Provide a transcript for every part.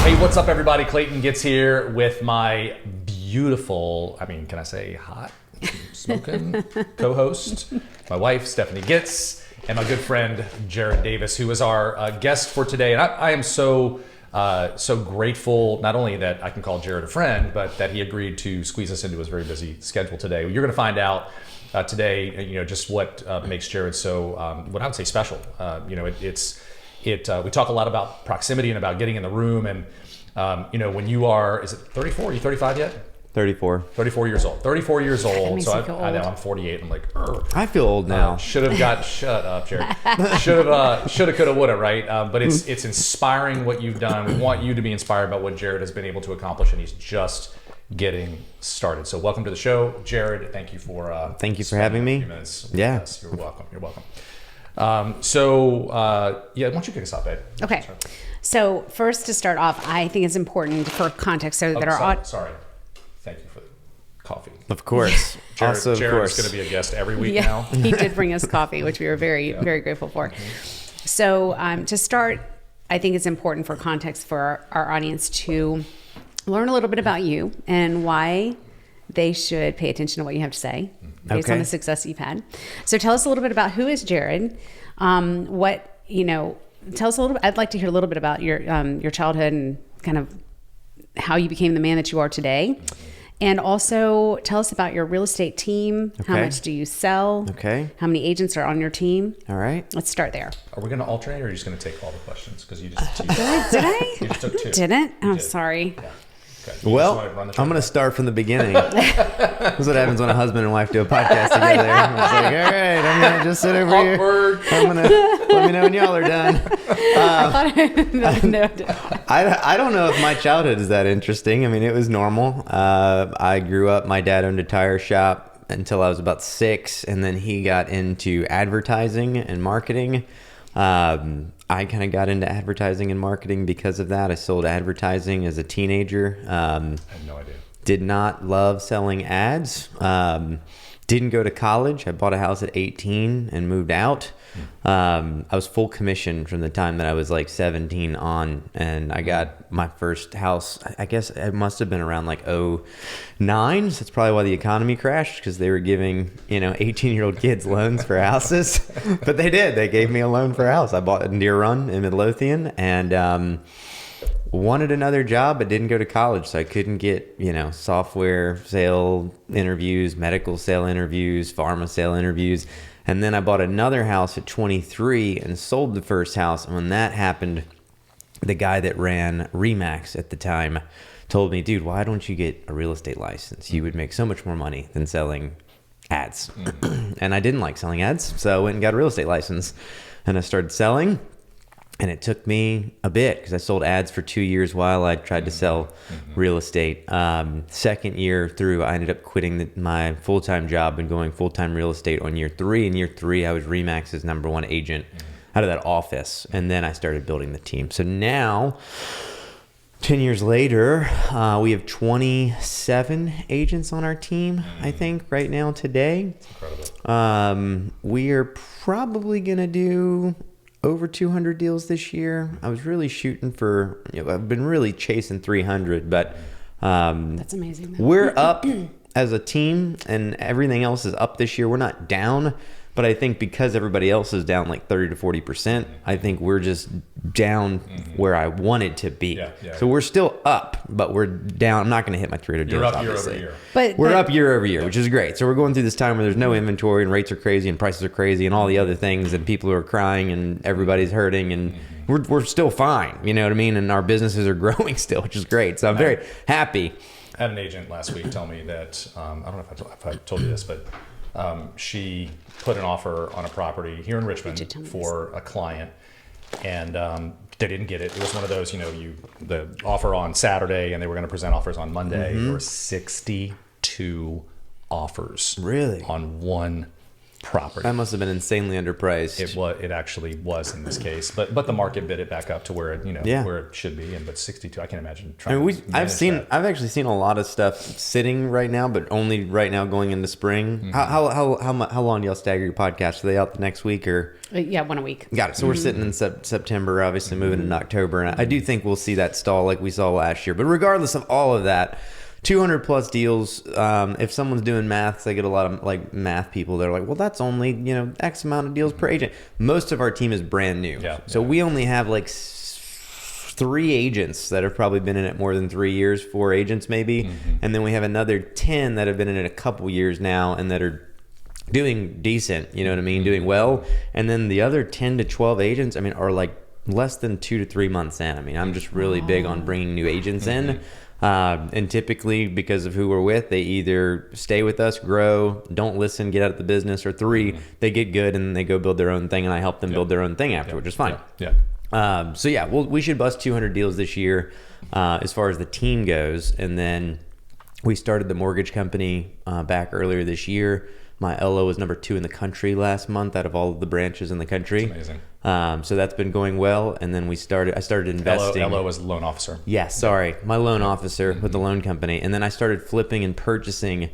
Hey, what's up, everybody? Clayton gets here with my beautiful, can I say hot, smoking co-host, my wife, Stephanie Gitz, and my good friend, Jared Davis, who is our guest for today. And I am so grateful, not only that I can call Jared a friend, but that he agreed to squeeze us into his very busy schedule today. You're going to find out today, just what makes Jared so, what I would say special. We talk a lot about proximity and about getting in the room. And, when you are, is it 34? Are you 35 yet? 34. 34 years old. 34 years old. So I know I'm 48. I'm like, I feel old now. Shut up, Jared. Shoulda, coulda, woulda, right? But it's inspiring what you've done. We want you to be inspired by what Jared has been able to accomplish, and he's just getting started. So welcome to the show, Jared. Thank you for having me. Yeah. You're welcome. Why don't you kick us off, babe? Okay. So first, to start off, I think it's important for context Sorry. Thank you for the coffee. Of course. Jared of is course. going to be a guest every week now. He did bring us coffee, which we were very, very grateful for. So to start, I think it's important for context for our audience to learn a little bit about you and why they should pay attention to what you have to say based on the success you've had. So tell us a little bit about who is Jared. Tell us a little bit. I'd like to hear a little bit about your childhood and kind of how you became the man that you are today. And also tell us about your real estate team. Okay. How much do you sell? Okay. How many agents are on your team? All right. Let's start there. Are we going to alternate, or are you just going to take all the questions? Because you just did I? You just took two. Didn't? I'm sorry. Yeah. Okay. Well, I'm going to start from the beginning. That's what happens when a husband and wife do a podcast together. It's like, all right, I'm going to just sit over here. I'm going to let me know when y'all are done. I don't know if my childhood is that interesting. It was normal. I grew up, my dad owned a tire shop until I was about 6, and then he got into advertising and marketing. I kind of got into advertising and marketing because of that. I sold advertising as a teenager. I have no idea. Did not love selling ads. Didn't go to college. I bought a house at 18 and moved out. I was full commission from the time that I was like 17 on, and I got my first house. I guess it must have been around like 2009. So that's probably why the economy crashed, because they were giving 18-year-old kids loans for houses. But they did. They gave me a loan for a house. I bought in Deer Run in Midlothian, and wanted another job, but didn't go to college, so I couldn't get software sale interviews, medical sale interviews, pharma sale interviews. And then I bought another house at 23 and sold the first house. And when that happened, the guy that ran Remax at the time told me, dude, why don't you get a real estate license? You would make so much more money than selling ads. And I didn't like selling ads, so I went and got a real estate license. And I started selling. And it took me a bit, because I sold ads for 2 years while I tried to sell real estate. Second year through, I ended up quitting my full-time job and going full-time real estate on year 3. In year 3, I was Remax's #1 agent out of that office. And then I started building the team. So now, 10 years later, we have 27 agents on our team, I think, right now today. That's incredible. We are probably going to do over 200 deals this year. I was really shooting for, I've been really chasing 300, but that's amazing. We're up as a team, and everything else is up this year. We're not down, but I think because everybody else is down like 30 to 40%, I think we're just down where I wanted to be. Yeah. So we're still up, but we're down. I'm not going to hit my 300 deals, You're up obviously. year over year. We're up year over year, which is great. So we're going through this time where there's no inventory, and rates are crazy, and prices are crazy, and all the other things, and people are crying, and everybody's hurting, and we're still fine. You know what I mean? And our businesses are growing still, which is great. So I'm very happy. I had an agent last week tell me that, I don't know if I told you this, but she put an offer on a property here in Richmond for a client, and they didn't get it. It was one of those, the offer on Saturday, and they were going to present offers on Monday. There were 62 offers really on one property. That must have been insanely underpriced. It actually was in this case, but the market bid it back up to where it where it should be. And but 62, I can't imagine trying. I've actually seen a lot of stuff sitting right now, but only right now going into spring. Mm-hmm. How long do y'all stagger your podcast? Are they out the next week or? Yeah, 1 a week. Got it. So we're sitting in September, obviously moving into October, and I do think we'll see that stall like we saw last year. But regardless of all of that, 200 plus deals. If someone's doing math, I get a lot of like math people. They're like, well, that's only X amount of deals per agent. Most of our team is brand new, so we only have like 3 agents that have probably been in it more than 3 years. 4 agents maybe, and then we have another 10 that have been in it a couple years now and that are doing decent. You know what I mean? Doing well, and then the other 10 to 12 agents, I mean, are like less than 2 to 3 months in. I mean, I'm just really big on bringing new agents in. And typically, because of who we're with, they either stay with us, grow, don't listen, get out of the business, or 3, they get good and they go build their own thing, and I help them build their own thing after, which is fine. So yeah, we should bust 200 deals this year as far as the team goes. And then we started the mortgage company back earlier this year. My LO was number 2 in the country last month out of all of the branches in the country. That's amazing. So that's been going well. And then I started investing. LO was loan officer. Yeah, sorry. My loan officer with the loan company. And then I started flipping and purchasing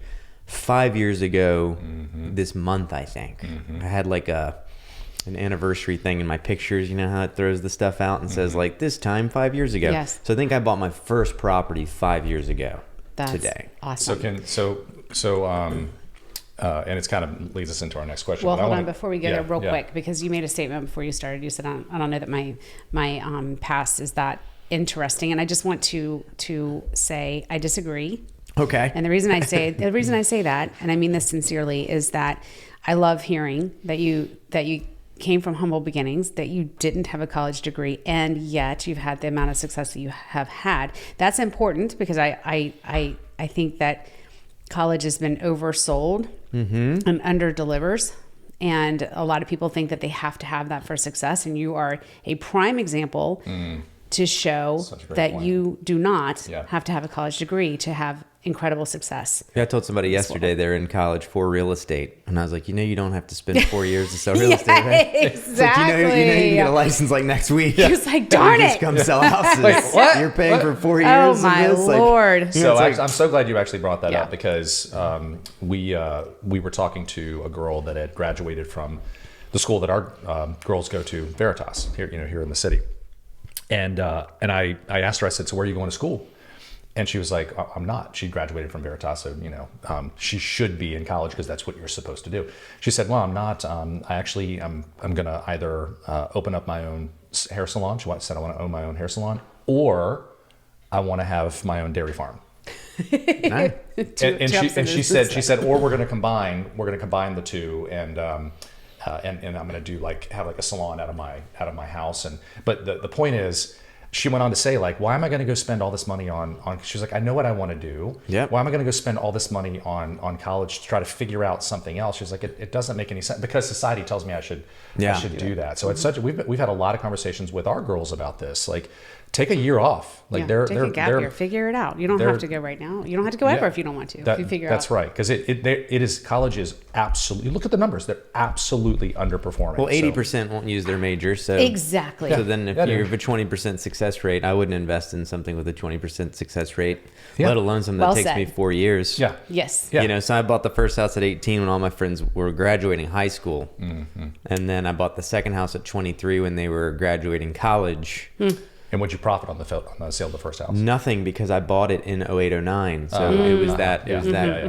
5 years ago this month, I think. I had like an anniversary thing in my pictures. You know how it throws the stuff out and says like this time 5 years ago. Yes. So I think I bought my first property 5 years ago today. Awesome. And it's kind of leads us into our next question. Well, hold on before we go there real quick, because you made a statement before you started. You said, I don't know that my past is that interesting. And I just want to say I disagree. Okay. And the reason I say that, and I mean this sincerely, is that I love hearing that you came from humble beginnings, that you didn't have a college degree, and yet you've had the amount of success that you have had. That's important because I think that college has been oversold and under delivers. And a lot of people think that they have to have that for success. And you are a prime example to show that you do not have to have a college degree to have incredible success. Yeah, I told somebody yesterday they're in college for real estate, and I was like, you don't have to spend 4 years to sell real estate, right? Exactly. It's like, you can get a license like next week. He was like, darn it. Just come sell houses. What? You're paying for 4 years. Oh my Lord. So I'm so glad you actually brought that up, because we were talking to a girl that had graduated from the school that our girls go to, Veritas, here in the city. And I asked her, I said, so where are you going to school? And she was like, I'm not. She graduated from Veritas, so she should be in college because that's what you're supposed to do. She said, well, I'm not. I'm going to either open up my own hair salon. She said I want to own my own hair salon, or I want to have my own dairy farm. Nice. and she said, or we're going to combine the two, and I'm going to have a salon out of my house. But the point is, she went on to say, like, why am I going to go spend all this money on she's like, I know what I want to do. Yep. Why am I going to go spend all this money on college to try to figure out something else? She's like, it doesn't make any sense because society tells me I should do that. So it's we've had a lot of conversations with our girls about this. Like, take a year off. Like take a gap year, figure it out. You don't have to go right now. You don't have to go ever if you don't want to. If you figure that's right, because it is, college is absolutely, look at the numbers, they're absolutely underperforming. Well, 80% won't use their major, so exactly. So then if you have a 20% success rate, I wouldn't invest in something with a 20% success rate, let alone something that takes me 4 years. Yeah. Yes. Yeah. So I bought the first house at 18 when all my friends were graduating high school, and then I bought the second house at 23 when they were graduating college. And what'd you profit on the sale of the first house? Nothing, because I bought it in 08-09. So it was that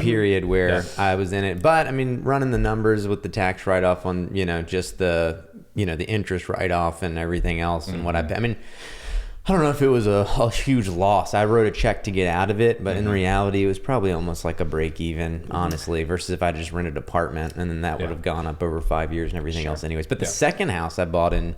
period where I was in it. But I mean, running the numbers with the tax write-off on, just the interest write-off and everything else and what I mean, I don't know if it was a huge loss. I wrote a check to get out of it, but in reality, it was probably almost like a break even, honestly, versus if I just rented an apartment, and then that would have gone up over 5 years and everything else anyways. But the second house I bought in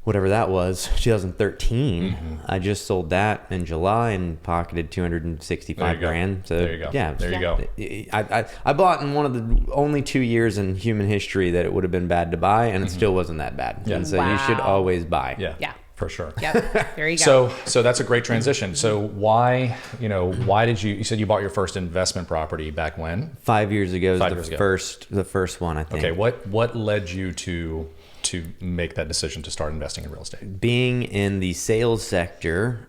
whatever that was, 2013. I just sold that in July and pocketed $265,000. So there you go. Yeah, there you go. I bought in one of the only 2 years in human history that it would have been bad to buy, and it still wasn't that bad. And so you should always buy. Yeah. For sure. Yep. There you go. So that's a great transition. So why did you said you bought your first investment property back when? 5 years ago. 5 years ago. The first one, I think. Okay. What led you to make that decision to start investing in real estate? Being in the sales sector,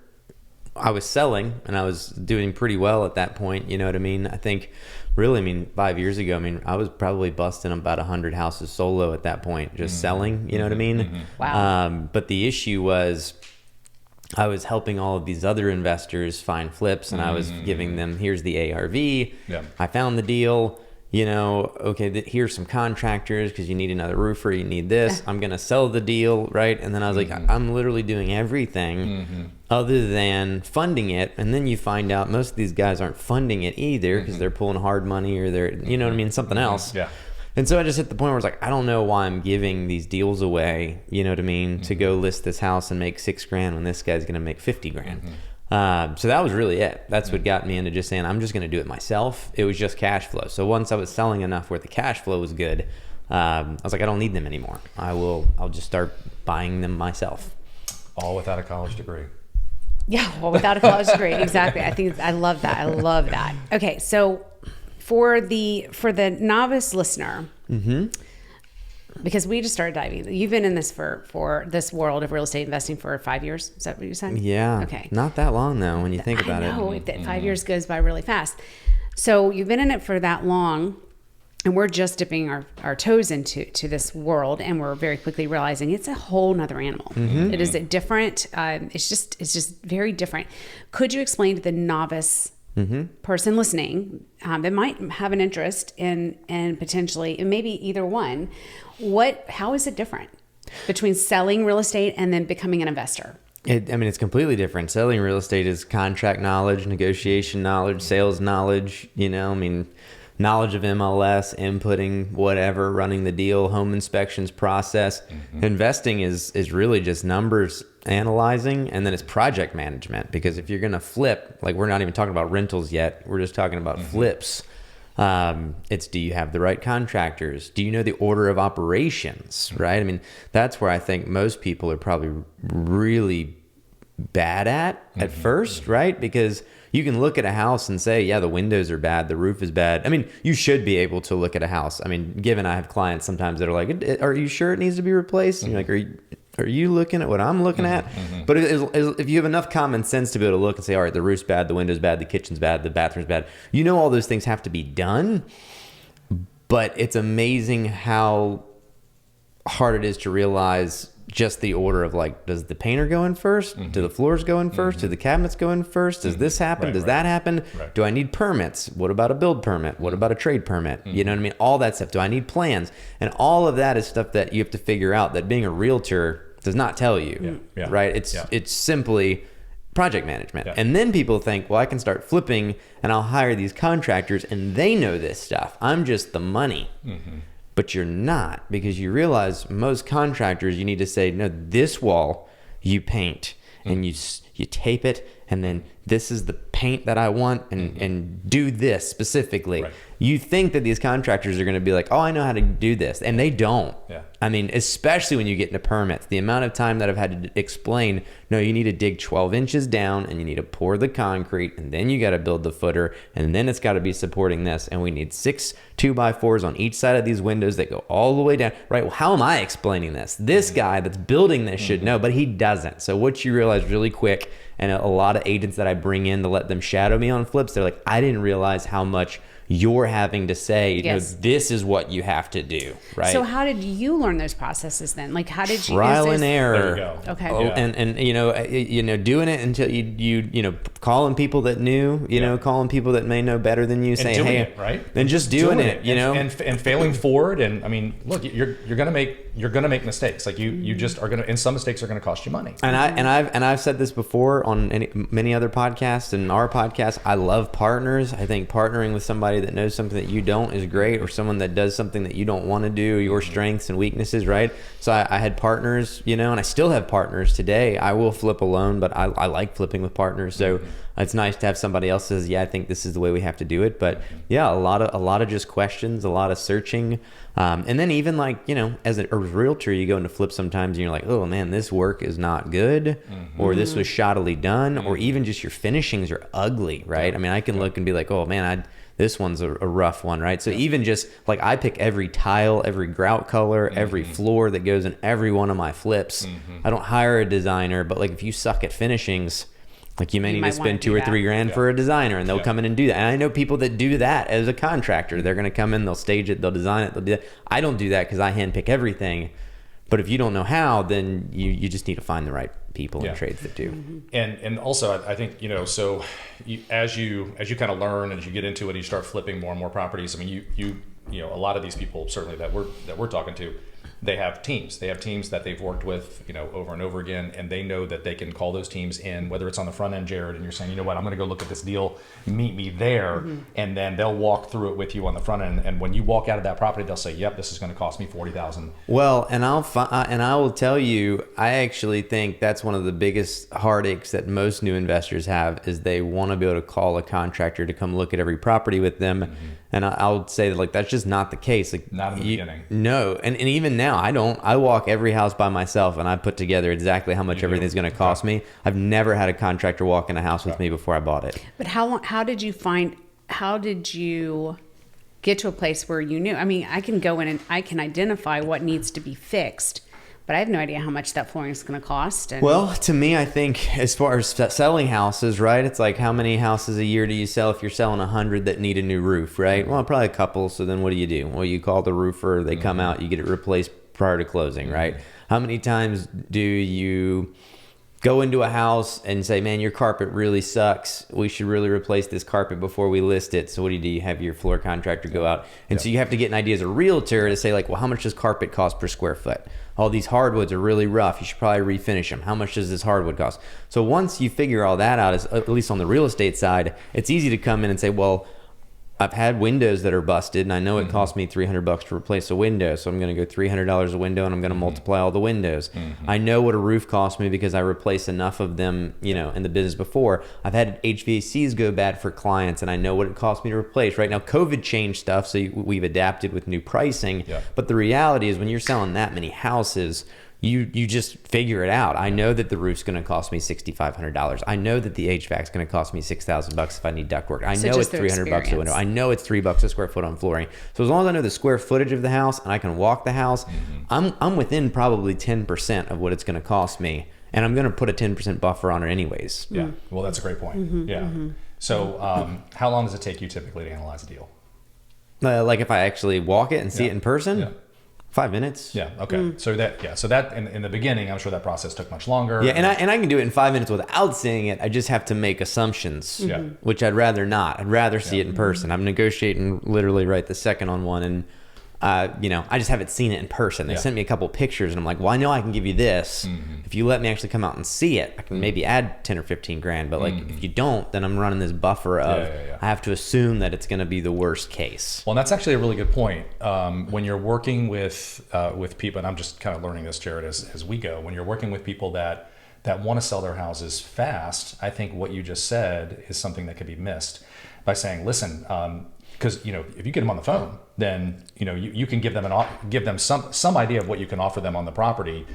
I was selling and I was doing pretty well at that point. You know what I mean? I think really, 5 years ago, I was probably busting about 100 houses solo at that point, just selling, you know what I mean? Wow. But the issue was I was helping all of these other investors find flips, and I was giving them, here's the ARV. Yeah. I found the deal, okay, here's some contractors because you need another roofer, you need this. I'm going to sell the deal, right? And then I was like, I'm literally doing everything other than funding it. And then you find out most of these guys aren't funding it either because they're pulling hard money or they're, you know what I mean, something else. Yeah. And so I just hit the point where I was like, I don't know why I'm giving these deals away, you know what I mean, to go list this house and make $6,000 when this guy's going to make $50,000. So that was really it. That's what got me into just saying, I'm just going to do it myself. It was just cash flow. So once I was selling enough where the cash flow was good, I was like, I don't need them anymore. I'll just start buying them myself. All without a college degree. Yeah, well, without a college degree, exactly. I love that. I love that. Okay, so for the novice listener, because we just started diving, you've been in this for this world of real estate investing for 5 years. Is that what you said? Yeah. Okay. Not that long though, when you think about I know, it. 5 years goes by really fast. So you've been in it for that long, and we're just dipping our toes into this world, and we're very quickly realizing it's a whole nother animal. It is a different. It's just very different. Could you explain to the novice person listening that might have an interest in and potentially, and maybe either one, how is it different between selling real estate and then becoming an investor? It's completely different. Selling real estate is contract knowledge, negotiation knowledge, sales knowledge, knowledge of MLS, inputting whatever, running the deal, home inspections process. Investing is really just numbers analyzing, and then it's project management, because if you're going to flip, like we're not even talking about rentals yet, we're just talking about flips. It's, do you have the right contractors? Do you know the order of operations, right? That's where I think most people are probably really bad at first, right? Because you can look at a house and say, yeah, the windows are bad, the roof is bad. You should be able to look at a house. Given I have clients sometimes that are like, are you sure it needs to be replaced? And you're like, are you looking at what I'm looking at? But if you have enough common sense to be able to look and say, all right, the roof's bad, the window's bad, the kitchen's bad, the bathroom's bad, all those things have to be done. But it's amazing how hard it is to realize just the order of, like, does the painter go in first? Do the floors go in first? Do the cabinets go in first? Does this happen? Does that happen? Right. Do I need permits? What about a build permit? What about a trade permit? You know what I mean? All that stuff. Do I need plans? And all of that is stuff that you have to figure out that being a realtor does not tell you, right? It's simply project management. Yeah. And then people think, well, I can start flipping and I'll hire these contractors and they know this stuff. I'm just the money. But you're not, because you realize most contractors, you need to say, no, this wall you paint and you tape it, and then this is the paint that I want, and do this specifically. Right. You think that these contractors are going to be like, oh, I know how to do this, and they don't. Yeah. Especially when you get into permits, the amount of time that I've had to explain, no, you need to dig 12 inches down and you need to pour the concrete, and then you got to build the footer, and then it's got to be supporting this, and we need 6 2x4s on each side of these windows that go all the way down. Right? Well, how am I explaining this? This guy that's building this should know, but he doesn't. So what you realize really quick, and a lot of agents that I bring in to let them shadow me on flips, they're like, I didn't realize how much you're having to say, this is what you have to do, right? So how did you learn those processes then? Like, how did you trial and error? There you go. Okay. Oh, and doing it until you calling people that knew, calling people that may know better than you, saying, hey, it, right? And just doing it, and failing forward. And look, you're gonna make mistakes. Like you just are gonna, and some mistakes are gonna cost you money. And I've said this before on many other podcasts and our podcast. I love partners. I think partnering with somebody that knows something that you don't is great, or someone that does something that you don't want to do, your strengths and weaknesses, right? So I had partners, and I still have partners today. I will flip alone, but I like flipping with partners. So it's nice to have somebody else says, yeah, I think this is the way we have to do it. But yeah, a lot of just questions, a lot of searching. And then even like, you know, as a realtor, you go into flip sometimes and you're like, oh man, this work is not good, or this was shoddily done, or even just your finishings are ugly, right? I mean, I can look and be like, oh man, this one's a rough one, right? So even just like I pick every tile, every grout color, every floor that goes in every one of my flips. I don't hire a designer, but like if you suck at finishings, like you may need to spend $2 or $3 grand for a designer, and they'll come in and do that. And I know people that do that as a contractor. They're going to come in, they'll stage it, they'll design it, they'll do that. I don't do that because I handpick everything. But if you don't know how, then you just need to find the right people and trades that do. And also I think, you know, so as you kind of learn, as you get into it, you start flipping more and more properties. I mean, you know, a lot of these people certainly that we're talking to, they have teams. They have teams that they've worked with, you know, over and over again, and they know that they can call those teams in, whether it's on the front end, Jared, and you're saying, you know what, I'm going to go look at this deal, meet me there, and then they'll walk through it with you on the front end. And when you walk out of that property, they'll say, yep, this is going to cost me $40,000. Well, and I will tell you, I actually think that's one of the biggest heartaches that most new investors have is they want to be able to call a contractor to come look at every property with them. And I would say that like that's just not the case. Like not in the beginning. No, and even now I don't. I walk every house by myself and I put together exactly how much everything's going to cost me. I've never had a contractor walk in a house with me before I bought it. But how did you get to a place where you knew? I mean, I can go in and I can identify what needs to be fixed, but I have no idea how much that flooring is going to cost. Well, to me, I think as far as selling houses, right? It's like how many houses a year do you sell if you're selling 100 that need a new roof, right? Well, probably a couple. So then what do? Well, you call the roofer, they come out, you get it replaced prior to closing, right? How many times do you go into a house and say, man, your carpet really sucks. We should really replace this carpet before we list it. So what do? You have your floor contractor go out. And so you have to get an idea as a realtor to say like, well, how much does carpet cost per square foot? All these hardwoods are really rough. You should probably refinish them. How much does this hardwood cost? So once you figure all that out, at least on the real estate side, it's easy to come in and say, well, I've had windows that are busted, and I know it cost me $300 to replace a window, so I'm going to go $300 a window, and I'm going to multiply all the windows. I know what a roof cost me because I replaced enough of them, you know, in the business before. I've had HVACs go bad for clients, and I know what it cost me to replace. Right now, COVID changed stuff, so we've adapted with new pricing. But the reality is, when you're selling that many houses, you just figure it out. I know that the roof's going to cost me $6,500. I know that the HVAC's going to cost me $6,000 if I need ductwork. I know it's $300 a window. I know it's $3 a square foot on flooring. So as long as I know the square footage of the house and I can walk the house, I'm within probably 10% of what it's going to cost me, and I'm going to put a 10% buffer on it anyways. Yeah. Well, that's a great point. So how long does it take you typically to analyze a deal? Like if I actually walk it and see it in person? 5 minutes. Yeah. Okay. So that in the beginning, I'm sure that process took much longer. Yeah, and I can do it in 5 minutes without seeing it. I just have to make assumptions, which I'd rather not. I'd rather see it in person. I'm negotiating literally right the second on one, and you know, I just haven't seen it in person. They sent me a couple pictures, and I'm like, well, I know I can give you this. If you let me actually come out and see it, I can maybe add 10 or 15 grand. But like, if you don't, then I'm running this buffer of I have to assume that it's going to be the worst case. Well, and that's actually a really good point. When you're working with people, and I'm just kind of learning this, Jared, as we go. When you're working with people that want to sell their houses fast, I think what you just said is something that could be missed by saying, listen. Because, you know, if you get them on the phone, then, you know, you can give them some idea of what you can offer them on the property.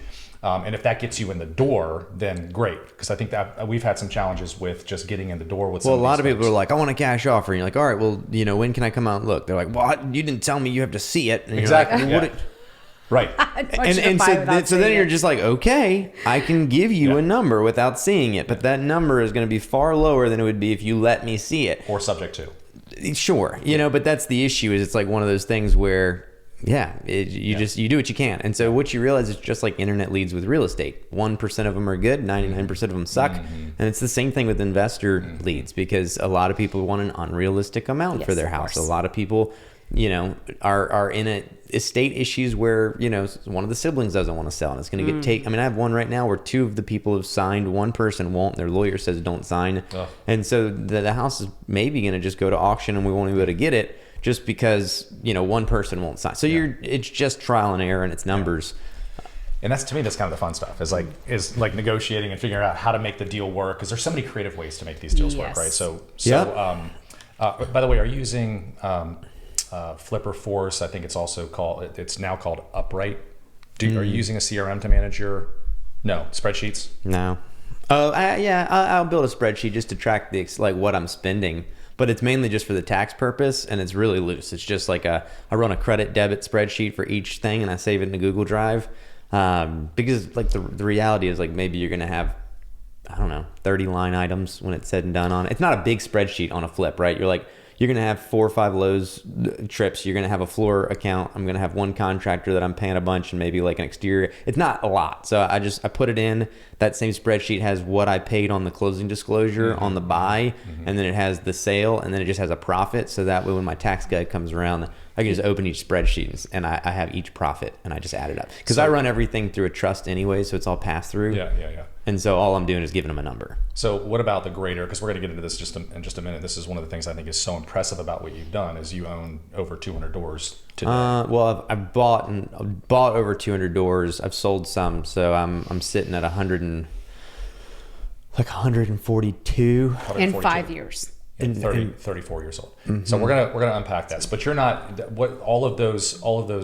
And if that gets you in the door, then great. Because I think that we've had some challenges with just getting in the door with some Well, a lot of people are like, I want a cash offer. And you're like, all right, well, you know, when can I come out and look? They're like, well, you didn't tell me you have to see it. And exactly. You're like, right. And so then you're just like, okay, I can give you a number without seeing it. But that number is going to be far lower than it would be if you let me see it. Or subject to. Sure, you know, but that's the issue. Is it's like one of those things where, you do what you can, and so what you realize is just like internet leads with real estate. 1% of them are good, 99% of them suck, and it's the same thing with investor leads, because a lot of people want an unrealistic amount for their house. A lot of people, you know, are in estate issues where, you know, one of the siblings doesn't want to sell, and it's going to get taken. I mean, I have one right now where 2 of the people have signed, one person won't. Their lawyer says don't sign, and so the house is maybe going to just go to auction, and we won't be able to get it just because, you know, one person won't sign. So it's just trial and error, and it's numbers. And that's, to me, that's kind of the fun stuff, is like negotiating and figuring out how to make the deal work, because there's so many creative ways to make these deals work, right? So by the way, are you using Flipper Force? I think it's also called, it's now called Upright. Are you using a CRM to manage your, spreadsheets? No. Oh, I'll build a spreadsheet just to track like what I'm spending, but it's mainly just for the tax purpose, and it's really loose. It's just like I run a credit debit spreadsheet for each thing, and I save it in a Google Drive. Because like the reality is, like, maybe you're going to have, I don't know, 30 line items when it's said and done on it. It's not a big spreadsheet on a flip, right? You're going to have 4 or 5 Lowe's trips. You're going to have a floor account. I'm going to have one contractor that I'm paying a bunch, and maybe like an exterior. It's not a lot. So I put it in. That same spreadsheet has what I paid on the closing disclosure on the buy, and then it has the sale, and then it just has a profit. So that way when my tax guy comes around, I can just open each spreadsheet and I have each profit, and I just add it up. Because I run everything through a trust anyway, so it's all pass through. Yeah. And so all I'm doing is giving them a number. So what about the greater, because we're going to get into this in just a minute. This is one of the things I think is so impressive about what you've done, is you own over 200 doors today. Well, I've bought over 200 doors. I've sold some, so I'm sitting at 142 in 5 years. And 34 years old. Mm-hmm. So we're gonna unpack that. But you're not, what all of those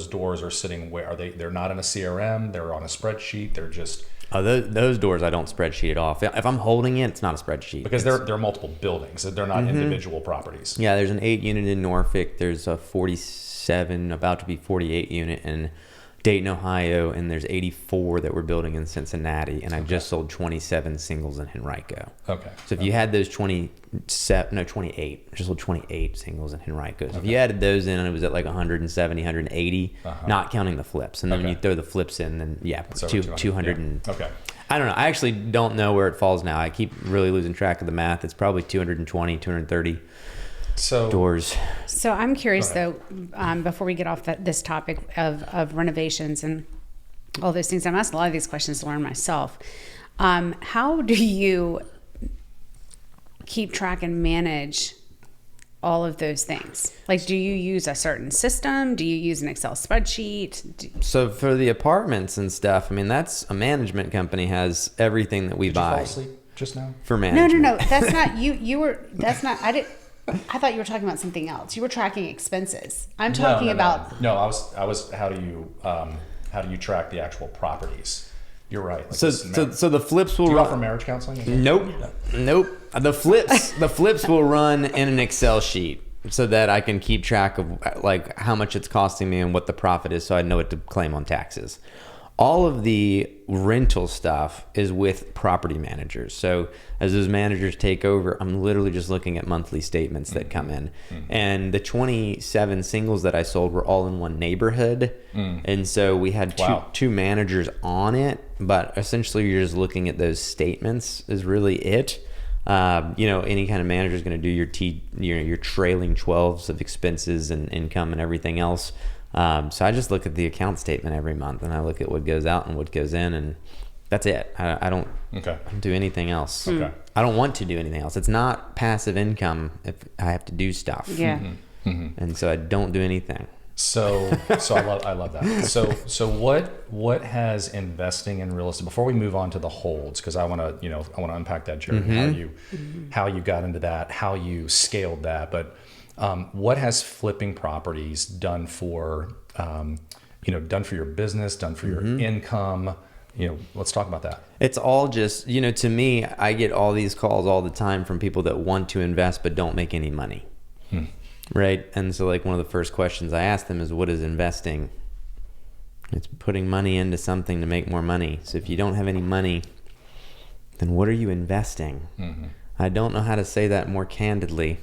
doors are sitting where are they? They're not in a CRM. They're on a spreadsheet. They're just. Those doors I don't spreadsheet it off. If I'm holding it, it's not a spreadsheet. Because there are multiple buildings. They're not individual properties. Yeah, there's an 8 unit in Norfolk. There's a 47, about to be 48 unit in Dayton, Ohio, and there's 84 that we're building in Cincinnati, and I just sold 27 singles in Henrico. Okay. So if you had those 28, I just sold 28 singles in Henrico. So if you added those in, and it was at like 170, 180, not counting the flips. And then when you throw the flips in, then 200 and... Okay. I don't know. I actually don't know where it falls now. I keep really losing track of the math. It's probably 220, 230 doors. So I'm curious though, before we get off this topic of renovations and all those things, I'm asked a lot of these questions to learn myself. How do you keep track and manage all of those things? Like, do you use a certain system? Do you use an Excel spreadsheet? So for the apartments and stuff, I mean, that's a management company has everything that we buy. Did you fall asleep just now? For management. No. That's not you. I thought you were talking about something else. You were tracking expenses. I'm talking about. No, I was. How do you track the actual properties? You're right. Like so the flips will. Do you offer marriage counseling? Nope. The flips will run in an Excel sheet so that I can keep track of like how much it's costing me and what the profit is, so I know what to claim on taxes. All of the rental stuff is with property managers. So as those managers take over, I'm literally just looking at monthly statements that come in. And the 27 singles that I sold were all in one neighborhood. And so we had two managers on it, but essentially you're just looking at those statements is really it. Any kind of manager is going to do your trailing 12s of expenses and income and everything else. So I just look at the account statement every month, and I look at what goes out and what goes in, and that's it. I don't do anything else. Okay. I don't want to do anything else. It's not passive income if I have to do stuff. Yeah. And so I don't do anything. So I love that. So what has investing in real estate, before we move on to the holds, because I want to unpack that journey, how you got into that, how you scaled that, but what has flipping properties done for your business, done for your income? Let's talk about that. It's all just, to me, I get all these calls all the time from people that want to invest but don't make any money. Right? And so like one of the first questions I ask them is, what is investing? It's putting money into something to make more money. So if you don't have any money, then what are you investing? I don't know how to say that more candidly.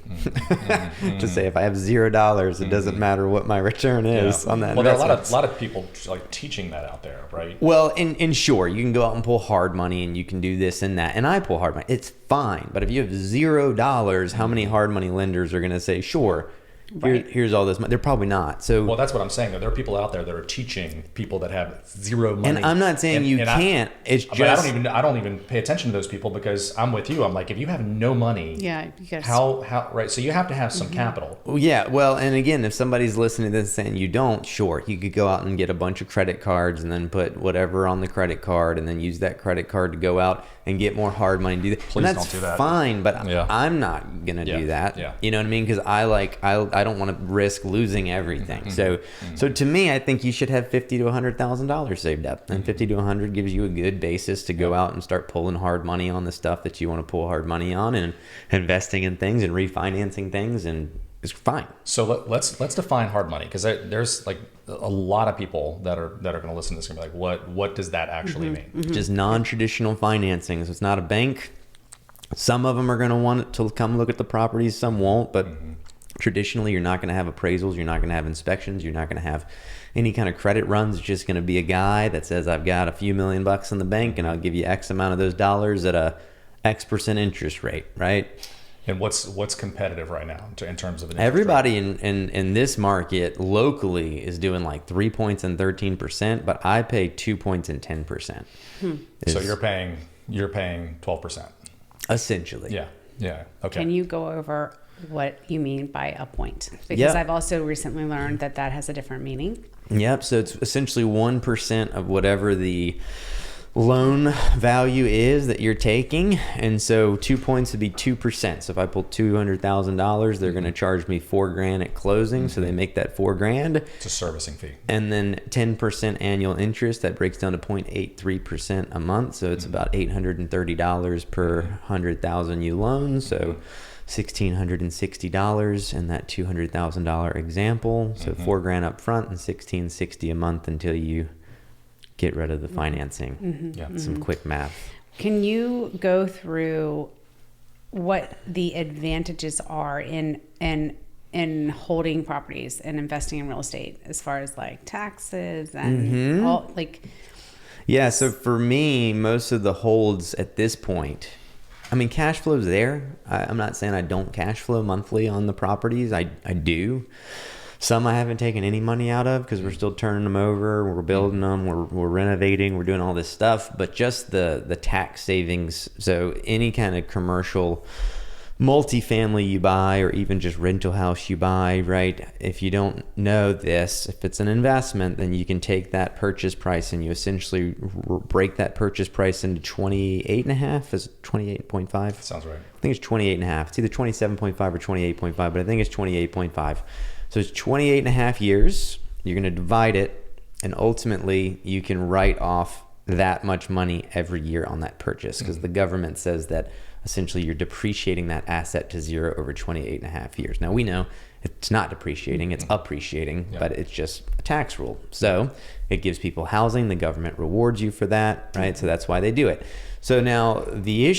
To say if I have $0, it doesn't matter what my return is on that. Well, there are a lot of people like teaching that out there, right? Well, in sure, you can go out and pull hard money, and you can do this and that, and I pull hard money. It's fine, but if you have $0, how many hard money lenders are going to say, sure, Right. Here's all this money. They're probably not. So Well, that's what I'm saying. There are people out there that are teaching people that have zero money. And I'm not saying you can't. It's just I don't even pay attention to those people because I'm with you. I'm like, if you have no money, Yeah, you gotta how right? So you have to have some capital. yeah. Well, and again, if somebody's listening to this saying you don't, sure, you could go out and get a bunch of credit cards and then put whatever on the credit card and then use that credit card to go out and get more hard money and do that. Please and that's don't do that. fine, but Yeah. I'm not gonna Yeah. do that. Yeah. You know what I mean? Because I don't want to risk losing everything. So to me, I think you should have $50,000 to $100,000 saved up, and 50 to 100 gives you a good basis to go out and start pulling hard money on the stuff that you want to pull hard money on, and investing in things and refinancing things, and it's fine. So let's define hard money, because there's like a lot of people that are going to listen to this and be like, what does that actually mean? Just non-traditional financing. So it's not a bank. Some of them are going to want it to come look at the properties, some won't, but traditionally you're not going to have appraisals, you're not going to have inspections, you're not going to have any kind of credit runs. It's just going to be a guy that says, I've got a few $1,000,000 in the bank and I'll give you X amount of those dollars at a X% interest rate, right? And what's competitive right now in terms of an interest Everybody in this market locally is doing like 3 points and 13%, but I pay 2 points and 10%. So you're paying 12%. Essentially. Yeah. Okay. Can you go over what you mean by a point? Because Yeah. I've also recently learned that has a different meaning. Yep. So it's essentially 1% of whatever the loan value is that you're taking, and so 2 points would be 2%. So if I pull $200,000, they're going to charge me $4,000 at closing, so they make that $4,000. It's a servicing fee. And then 10% annual interest, that breaks down to 0.83% a month, so it's about $830 per 100,000 you loan. So $1,660 in that $200,000 example. So $4,000 up front and $1,660 a month until you get rid of the financing. Yeah. Some quick math. Can you go through what the advantages are in holding properties and investing in real estate, as far as like taxes and all, like? Yeah, so for me, most of the holds at this point, I mean, cash flow's there. I'm not saying I don't cash flow monthly on the properties. I do. Some I haven't taken any money out of because we're still turning them over. We're building them. We're renovating. We're doing all this stuff. But just the tax savings. So any kind of commercial multifamily you buy, or even just rental house you buy, right? If you don't know this, if it's an investment, then you can take that purchase price and you essentially break that purchase price into 28.5. Is it 28.5? Sounds right. I think it's 28.5. It's either 27.5 or 28.5, but I think it's 28.5. So it's 28 and a half years. You're going to divide it, and ultimately you can write off that much money every year on that purchase, because the government says that essentially you're depreciating that asset to zero over 28 and a half years. Now we know it's not depreciating, it's appreciating, but it's just a tax rule. So it gives people housing. The government rewards you for that, right? So that's why they do it. So now the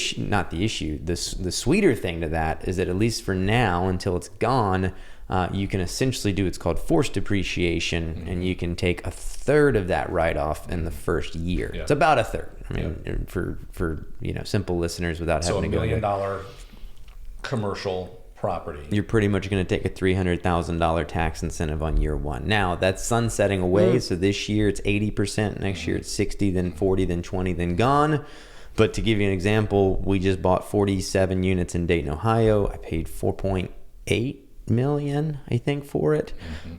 sweeter thing to that is that, at least for now, until it's gone, you can essentially do what's called forced depreciation, and you can take a third of that write-off in the first year. Yeah. It's about a third. I mean, for simple listeners, without So having $1 to go million commercial property. you're pretty much going to take a $300,000 tax incentive on year one. Now that's sunsetting away. So this year it's 80%, next year it's 60, then 40, then 20, then gone. But to give you an example, we just bought 47 units in Dayton, Ohio. I paid $4.8 million, I think, for it.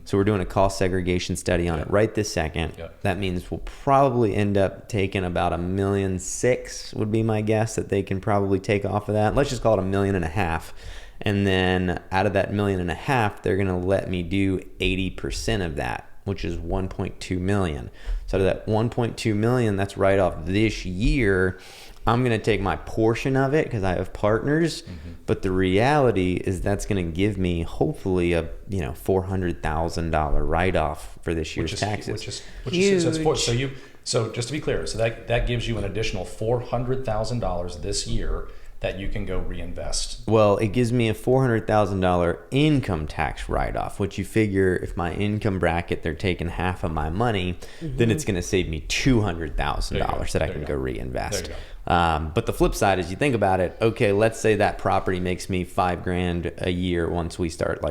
So we're doing a cost segregation study on it right this second. That means we'll probably end up taking about $1.6 million would be my guess that they can probably take off of that. Let's just call it $1.5 million. And then out of that $1.5 million, they're going to let me do 80% of that, which is $1.2 million. So out of that $1.2 million, that's right off this year. I'm going to take my portion of it because I have partners, but the reality is that's going to give me hopefully a $400,000 write-off for this year's taxes. Which is so just to be clear, so that gives you an additional $400,000 this year that you can go reinvest. Well, it gives me a $400,000 income tax write-off, which you figure if my income bracket, they're taking half of my money, then it's going to save me $200,000 that I can go reinvest. But the flip side is, you think about it, okay, let's say that property makes me $5,000 a year once we start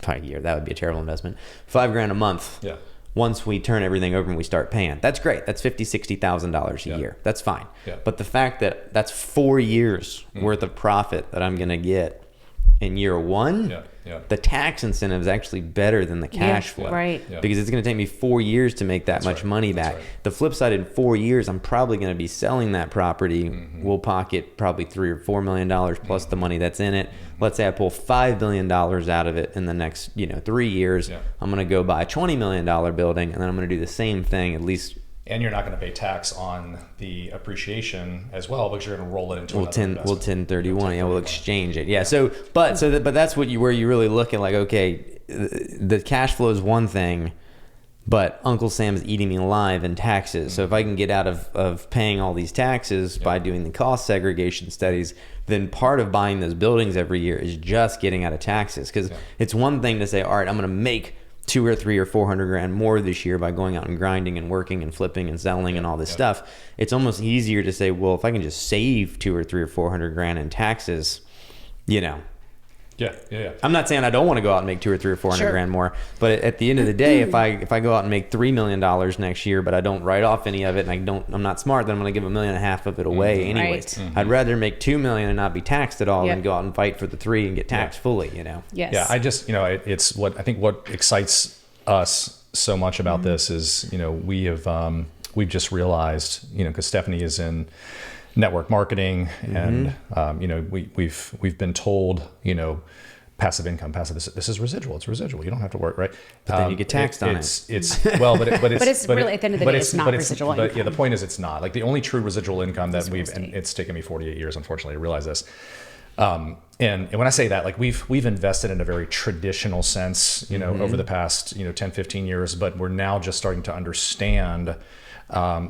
probably a year. That would be a terrible investment. $5,000 a month. Yeah. Once we turn everything over and we start paying, that's great. That's $50,000-$60,000 a year. That's fine. Yeah. But the fact that that's 4 years worth of profit that I'm going to get in year one, the tax incentive is actually better than the cash flow. Right. Yeah. Because it's going to take me 4 years to make that much money back. Right. The flip side, in 4 years, I'm probably going to be selling that property. We'll pocket probably $3 or $4 million plus the money that's in it. Let's say I pull $5 million out of it in the next 3 years. Yeah. I'm going to go buy a $20 million building, and then I'm going to do the same thing at least. And you're not going to pay tax on the appreciation as well, because you're going to roll it into another investment. We'll 1031. Yeah, we'll exchange it. Yeah. So, but that's where you really look at, like, okay, the cash flow is one thing, but Uncle Sam is eating me alive in taxes. So if I can get out of paying all these taxes by doing the cost segregation studies, then part of buying those buildings every year is just getting out of taxes. Because it's one thing to say, all right, I'm going to make $200,000 or $300,000 or $400,000 more this year by going out and grinding and working and flipping and selling and all this stuff. It's almost easier to say, well, if I can just save $200,000 or $300,000 or $400,000 in taxes, Yeah. I'm not saying I don't want to go out and make $200,000 or $300,000 or $400,000 more, but at the end of the day, if I go out and make $3 million next year, but I don't write off any of it, and I'm not smart, then I'm going to give $1.5 million of it away anyways. Right. I'd rather make $2 million and not be taxed at all than go out and fight for the $3 million and get taxed fully. Yes. Yeah. I just it's what excites us so much about this is we've just realized because Stephanie is in network marketing, and we've been told passive income, this is residual. It's residual. You don't have to work, right? But then you get taxed on it. It's well, but it's really, at the end of the day, it's not residual income. But yeah, the point is, it's not. Like, the only true residual income that and it's taken me 48 years, unfortunately, to realize this. And when I say that, like, we've invested in a very traditional sense, over the past 10, 15 years, but we're now just starting to understand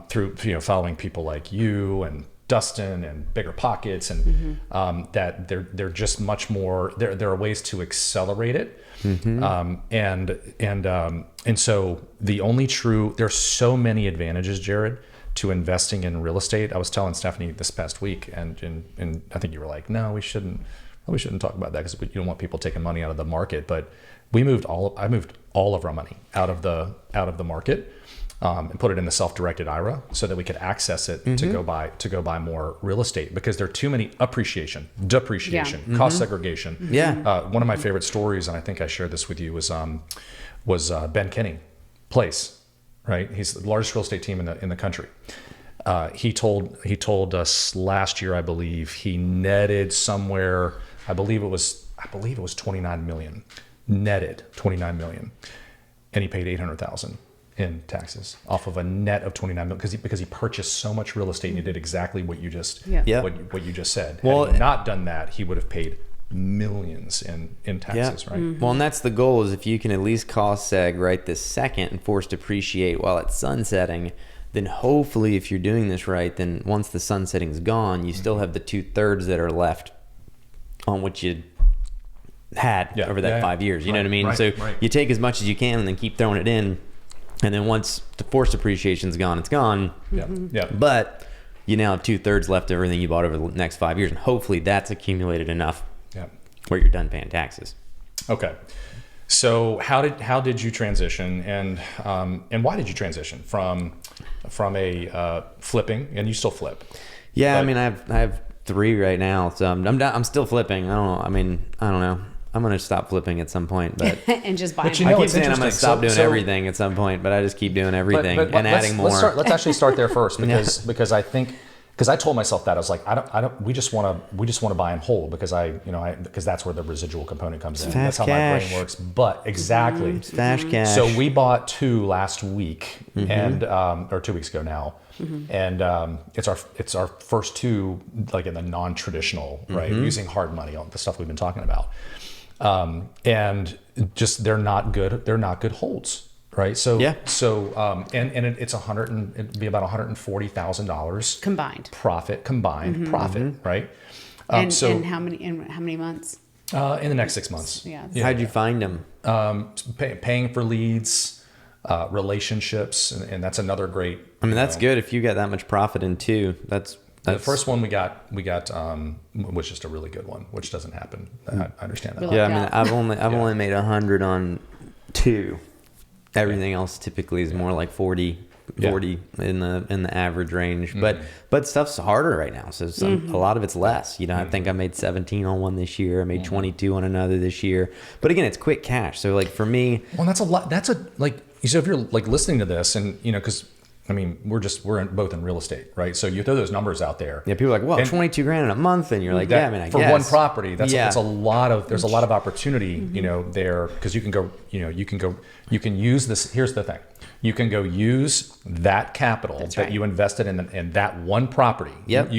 through following people like you and Dustin and Bigger Pockets, and that they're just much more. There are ways to accelerate it, and so the only true. There's so many advantages, Jared, to investing in real estate. I was telling Stephanie this past week, and I think you were like, no, we shouldn't talk about that because you don't want people taking money out of the market. But I moved all of our money out of the market. And put it in the self-directed IRA so that we could access it to go buy more real estate, because there are too many depreciation, cost segregation. Yeah. One of my favorite stories, and I think I shared this with you, was Ben Kinney Place, right? He's the largest real estate team in the country. He told us last year, I believe, he netted somewhere, I believe it was 29 million, netted 29 million, and he paid 800,000 in taxes off of a net of 29 million because he purchased so much real estate, and he did exactly what you just what you just said. Well, had he not done that, he would have paid millions in taxes, right? Well, and that's the goal, is if you can at least cost seg right this second and force depreciate while it's sunsetting, then hopefully, if you're doing this right, then once the sunsetting is gone, you still have the 2/3 that are left on what you had over that 5 years. You know what I mean? Right, so right. you take as much as you can and then keep throwing it in. And then once the forced depreciation's gone, it's gone. Yeah. But you now have 2/3 left of everything you bought over the next 5 years. And hopefully that's accumulated enough where you're done paying taxes. Okay. So how did you transition, and why did you transition from a flipping, and you still flip? Yeah, I mean, I have 3 right now, so I'm still flipping. I don't know. I'm going to stop flipping at some point, but and just buy. I keep saying I'm going to stop doing everything at some point, but I just keep doing everything and adding more. Let's actually start there first, because I think, because I told myself that I was like, we just want to buy and hold, because because that's where the residual component comes in. That's how my brain works. But exactly, it's fast cash. So we bought 2 last week, and or 2 weeks ago now, and it's our first 2, like, in the non-traditional, right, using hard money on the stuff we've been talking about. And just they're not good holds, right? So it'd be about $140,000 combined profit, right? And how many months? In the next 6 months. Yeah. How'd you find them? Paying for leads, relationships, and that's another great. I mean, that's good if you got that much profit in 2. That's The first one we got was just a really good one, which doesn't happen. I understand that. Yeah, I mean, I've only made 100 on 2. Everything else typically is more like 40 in the average range. But stuff's harder right now, so a lot of it's less. You know, I think I made 17 on one this year. I made 22 on another this year. But again, it's quick cash. So like for me, well, that's a lot. That's a like. So if you're like listening to this, and you know, because I mean, we're both in real estate, right? So you throw those numbers out there. Yeah, people are like, well, 22 grand in a month, and you're like, that, yeah, I mean, I for guess. one property, that's a lot of. There's a lot of opportunity, you know, there because you can go, you can use this. Here's the thing, you can go use that capital that you invested in that one property. Yep.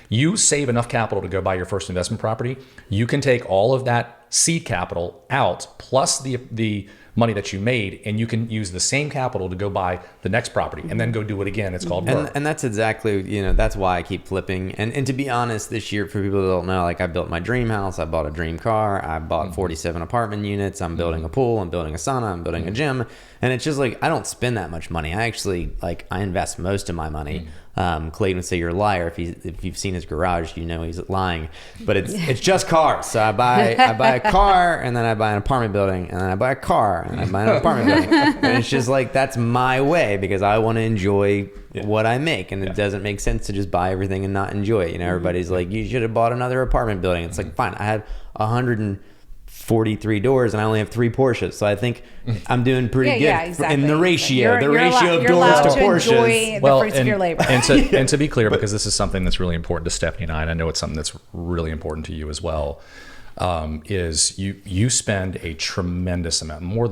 You save enough capital to go buy your first investment property. You can take all of that seed capital out plus the money that you made, and you can use the same capital to go buy the next property and then go do it again. It's called work. And that's exactly, you know, that's why I keep flipping. And to be honest, this year, for people that don't know, like I built my dream house, I bought a dream car, I bought 47 apartment units, I'm building a pool, I'm building a sauna, I'm building a gym. And it's just like, I don't spend that much money. I actually, like, I invest most of my money. Clayton would say you're a liar. If you've seen his garage, you know he's lying. But it's just cars. So I buy a car, and then I buy an apartment building, and then I buy a car, and I buy an apartment building. And it's just like, that's my way, because I want to enjoy what I make, and it doesn't make sense to just buy everything and not enjoy it. You know, everybody's like, you should have bought another apartment building. It's like, fine, I had 143 doors, and I only have 3 Porsches, so I think I'm doing pretty good exactly. in the ratio. You're ratio of you're doors allowed to to Porsches. enjoy the fruits of your labor. And to be clear, because this is something that's really important to Stephanie and I know it's something that's really important to you as well, is you spend a tremendous amount, more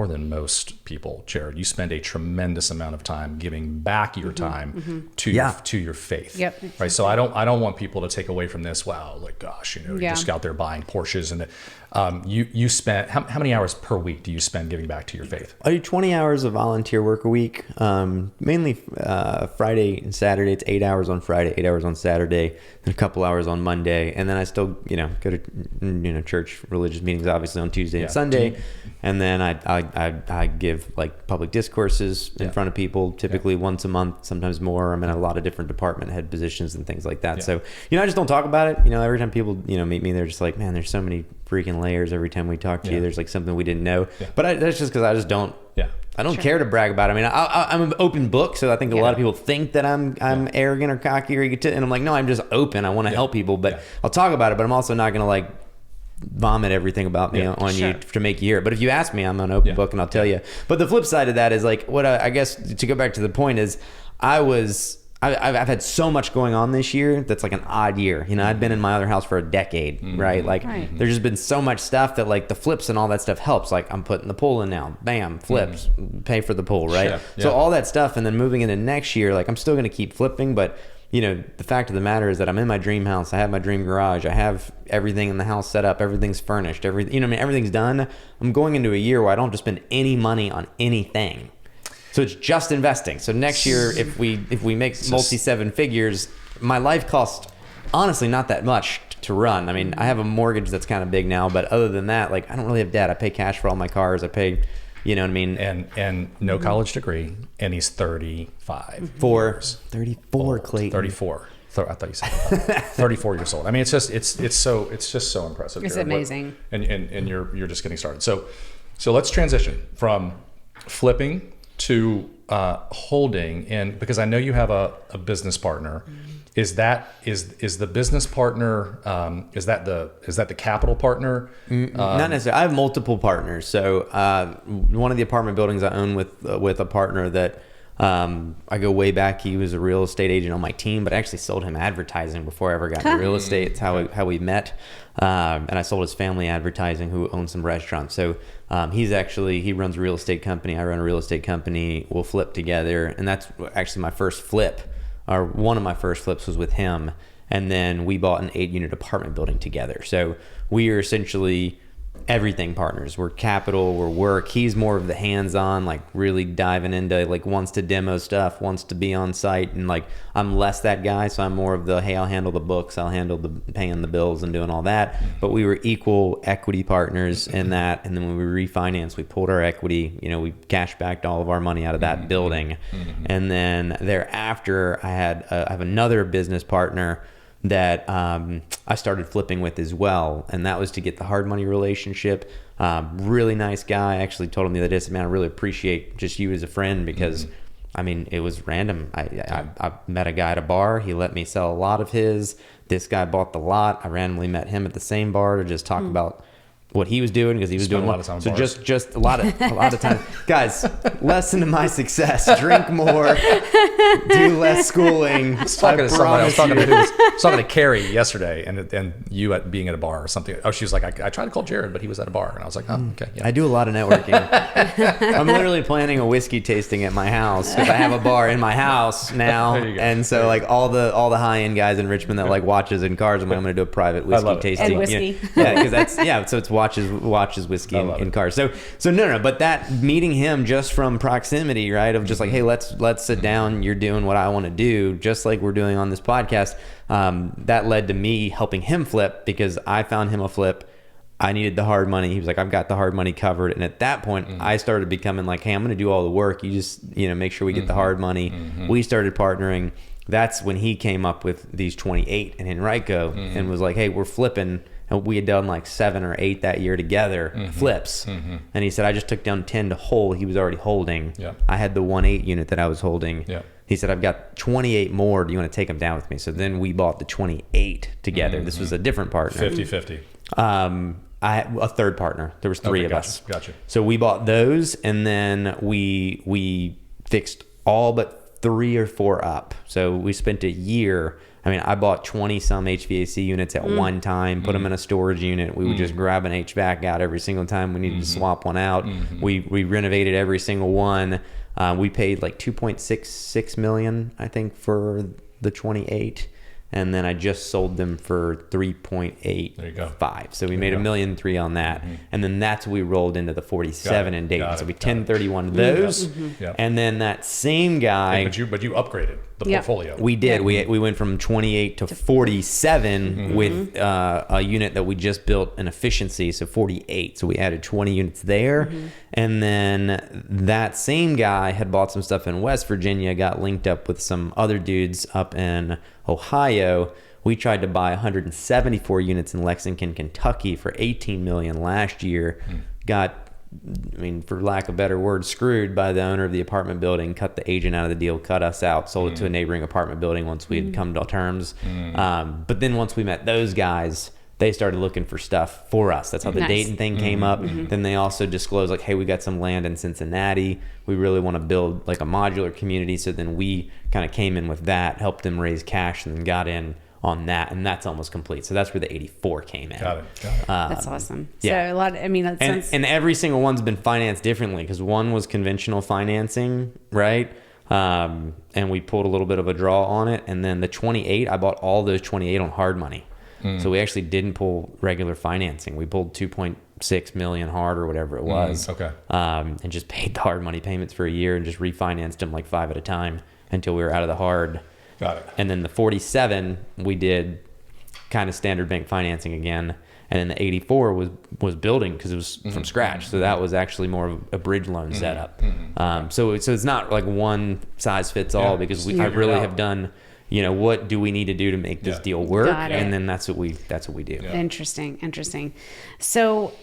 than most people, Jared. You spend a tremendous amount of time giving back your time to your faith. Yep. Right. So I don't want people to take away from this. Wow, like gosh, you know, you just got there buying Porsches, and you spent how many hours per week do you spend giving back to your faith? I do 20 hours of volunteer work a week, mainly Friday and Saturday. It's 8 hours on Friday, 8 hours on Saturday, and a couple hours on Monday, and then I still, you know, go to church religious meetings obviously on Tuesday and Sunday, and then I give like public discourses in front of people, typically once a month, sometimes more. I'm in a lot of different department head positions and things like that. So, you know, I just don't talk about it. You know, every time people, you know, meet me, they're just like, man, there's so many freaking layers every time we talk to you. There's like something we didn't know. But that's just because I just don't. I don't care to brag about it. I mean, I'm an open book, so I think a lot of people think that I'm arrogant or cocky or egotistic, and I'm like, no, I'm just open. I want to help people, but I'll talk about it. But I'm also not going to like vomit everything about me on you to make you hear it. But if you ask me, I'm an open book, and I'll tell you. But the flip side of that is like what I guess to go back to the point is I've had so much going on this year that's like an odd year. You know, I'd been in my other house for a decade, right? Like there's just been so much stuff that like the flips and all that stuff helps. Like I'm putting the pool in now, bam, flips, pay for the pool, right? So all that stuff, and then moving into next year, like I'm still going to keep flipping, but you know, the fact of the matter is that I'm in my dream house. I have my dream garage. I have everything in the house set up. Everything's furnished. Everything's done. I'm going into a year where I don't have to spend any money on anything. So it's just investing. So next year, if we make multi 7 figures, my life costs honestly not that much to run. I mean, I have a mortgage that's kind of big now, but other than that, like I don't really have debt. I pay cash for all my cars. I pay, you know what I mean? And no college degree, and he's 35. 34, Clayton. 34. I thought you said 34 years old. I mean, it's just so impressive. It's Jared. amazing. And you're just getting started. So let's transition from flipping to holding, and because I know you have a business partner, is the business partner is that the capital partner? Not necessarily. I have multiple partners. So one of the apartment buildings I own with a partner that I go way back. He was a real estate agent on my team, but I actually sold him advertising before I ever got into real estate. It's how we met. And I sold his family advertising, who owns some restaurants. So he runs a real estate company. I run a real estate company. We'll flip together. And that's actually my first flip, or one of my first flips was with him. And then we bought an 8-unit apartment building together. So we are essentially everything partners. We're capital, we're work. He's more of the hands-on, like really diving into, like wants to demo stuff, wants to be on site, and like I'm less that guy, so I'm more of the, hey, I'll handle the books, I'll handle the paying the bills and doing all that. But we were equal equity partners in that, and then when we refinanced, we pulled our equity, you know, we cash backed all of our money out of that building. And then thereafter I have another business partner that I started flipping with as well, and that was to get the hard money relationship. Really nice guy. I actually told him the other day, I said, man, I really appreciate just you as a friend, because I mean, it was random. I met a guy at a bar. He let me sell a lot of his. This guy bought the lot. I randomly met him at the same bar to just talk about what he was doing, because he was doing a lot of time. So just a lot of time. Guys, lesson to my success: drink more, do less schooling. I was talking to somebody. I was talking to Carrie yesterday, and you being at a bar or something. Oh, she was like, I tried to call Jared, but he was at a bar, and I was like, oh, okay. Yeah. I do a lot of networking. I'm literally planning a whiskey tasting at my house, because I have a bar in my house now, and so like all the high end guys in Richmond that like watches and cars, I'm going to do a private whiskey tasting. And whiskey. You know? Yeah, because so it's watches whiskey in cars. So no, but that meeting him just from proximity, right? Of just like, hey, let's sit down. You're doing what I want to do, just like we're doing on this podcast. That led to me helping him flip, because I found him a flip. I needed the hard money. He was like, I've got the hard money covered. And at that point, I started becoming like, hey, I'm going to do all the work. You just, make sure we get the hard money. We started partnering. That's when he came up with these 28 and Henrico and was like, hey, we're flipping. And we had done like 7 or 8 that year together, flips. And he said, I just took down 10 to hold. He was already holding. I had the 1.8 unit that I was holding. He said, I've got 28 more. Do you want to take them down with me? So then we bought the 28 together. This was a different partner. 50-50. I had a third partner. There was 3 of us. Gotcha. So we bought those, and then we fixed all but 3 or 4 up. So we spent a year. I mean, I bought 20 some HVAC units at one time, put them in a storage unit. We would just grab an HVAC out every single time we needed to swap one out. We renovated every single one. We paid like $2.66 million, I think, for the 28. And then I just sold them for 3.85. There you go. So we made $1.3 million on that. And then that's what we rolled into the 47 in Dayton. So we 1031 those. And then that same guy. But you upgraded the portfolio. We did. We went from 28 to 47 with a unit that we just built in efficiency. So 48. So we added 20 units there. And then that same guy had bought some stuff in West Virginia, got linked up with some other dudes up in Ohio. We tried to buy 174 units in Lexington, Kentucky for $18 million last year. Got, for lack of a better word, screwed by the owner of the apartment building, cut the agent out of the deal, cut us out, sold it to a neighboring apartment building once we had come to terms. But then once we met those guys, they started looking for stuff for us. That's how the Dayton thing came up. Then they also disclosed like, hey, we got some land in Cincinnati. We really want to build like a modular community. So then we kind of came in with that, helped them raise cash, and then got in on that, and that's almost complete. So that's where the 84 came in. Got it. That's awesome. Yeah. So a lot. That sounds. And every single one's been financed differently, because one was conventional financing, right? And we pulled a little bit of a draw on it, and then the 28, I bought all those 28 on hard money. So we actually didn't pull regular financing. We pulled 2.6 million hard or whatever it was. And just paid the hard money payments for a year and just refinanced them like 5 at a time until we were out of the hard. Got it. And then the 47, we did kind of standard bank financing again. And then the 84 was building, because it was from scratch. So that was actually more of a bridge loan setup. So it's not like one size fits all, because I really have done, what do we need to do to make this deal work? And then that's what we do. Yeah. Interesting. So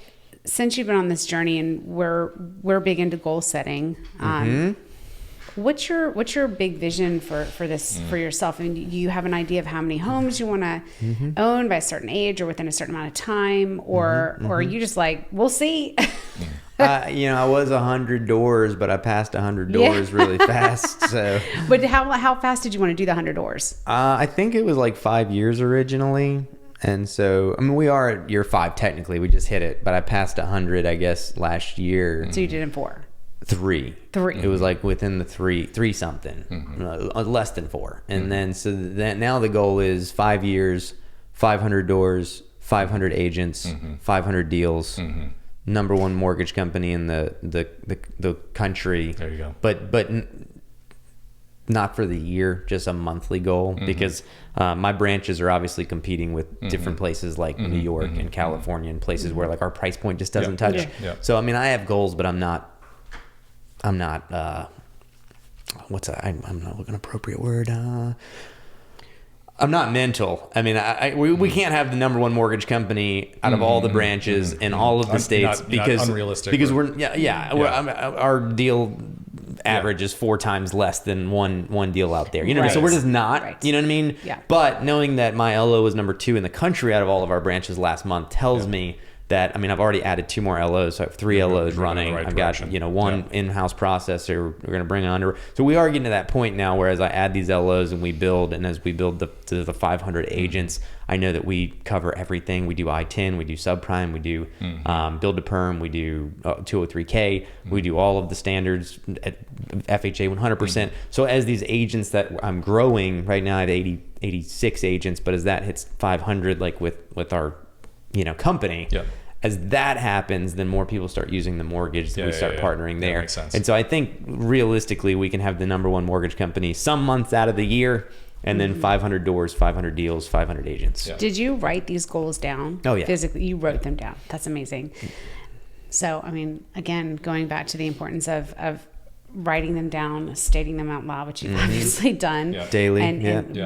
since you've been on this journey, and we're big into goal setting, what's your big vision for this for yourself? I mean, you have an idea of how many homes you want to own by a certain age or within a certain amount of time, or are you just like, we'll see? I was 100 doors, but I passed 100 doors really fast. So, but how fast did you want to do the 100 doors? I think it was like 5 years originally. And so, we are at year 5 technically. We just hit it, but I passed 100, I guess, last year. So you did in 4? 3. It was like within the 3 something, less than 4. And then, so now the goal is 5 years, 500 doors, 500 agents, 500 deals, number one mortgage company in the country. There you go. But not for the year, just a monthly goal, because my branches are obviously competing with different places like New York and California and places where like our price point just doesn't touch. Yeah. So I mean, I have goals, but I'm not I'm not looking an appropriate word. I'm not mental. I mean, we can't have the number one mortgage company out of all the branches in all of the states because unrealistic. Because our deal average is 4 times less than one deal out there. You know, so we're just not. You know what I mean? Yeah. But knowing that my LO was number 2 in the country out of all of our branches last month tells me that, I mean, I've already added 2 more LOs. So I have 3 LOs running. I've got, one in-house processor. We're going to bring on. So we are getting to that point now where as I add these LOs and we build, and as we build the 500 agents, I know that we cover everything. We do I-10, we do subprime, we do build to perm, we do 203K, we do all of the standards at FHA 100%. So as these agents that I'm growing right now, I have 86 agents, but as that hits 500, like with our company, as that happens, then more people start using the mortgage. We start partnering there. Makes sense. And so I think realistically, we can have the number one mortgage company some months out of the year, and then 500 doors, 500 deals, 500 agents. Yeah. Did you write these goals down? Oh, yeah. Physically, you wrote them down. That's amazing. So, I mean, again, going back to the importance of writing them down, stating them out loud, which you've obviously done daily, and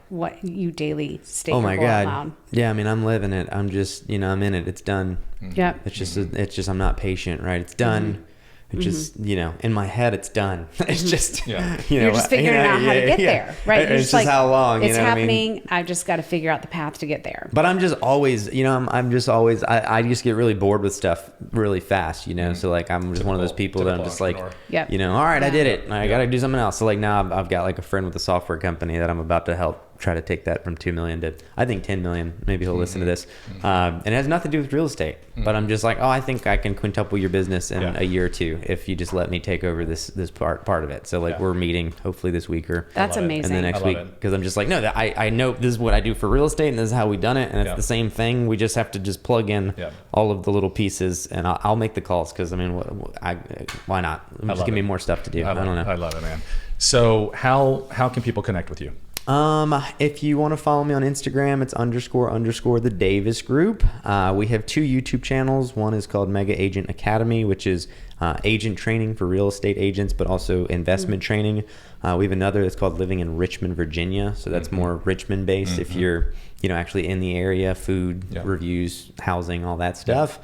what you daily state oh your my goal God. out loud. Yeah, I mean, I'm living it. I'm just, I'm in it. It's done. Yep. It's just I'm not patient, right? It's done. It's just, in my head, it's done. It's just, You're just figuring out how to get there, right? You're It's just how long, it's happening. I mean? I've just got to figure out the path to get there. But I'm just always, I'm just always, I just get really bored with stuff really fast, So like, I'm just one of those people that I'm just like, all right, I did it. I got to do something else. So like now I've got like a friend with a software company that I'm about to help try to take that from 2 million to, I think, 10 million. Maybe he'll listen to this. And it has nothing to do with real estate, but I'm just like, I think I can quintuple your business in a year or 2 if you just let me take over this part of it. So like we're meeting hopefully this week or that's amazing. and the next week, because I'm just like, no, that I know this is what I do for real estate and this is how we done it. And it's the same thing. We just have to just plug in all of the little pieces, and I'll make the calls. Cause I mean, why not? Just give me more stuff to do. I don't know. I love it, man. So how can people connect with you? If you want to follow me on Instagram, it's __ the Davis Group. We have 2 YouTube channels. One is called Mega Agent Academy, which is agent training for real estate agents, but also investment training. We have another that's called Living in Richmond, Virginia. So that's more Richmond based. If you're, actually in the area, food, reviews, housing, all that stuff.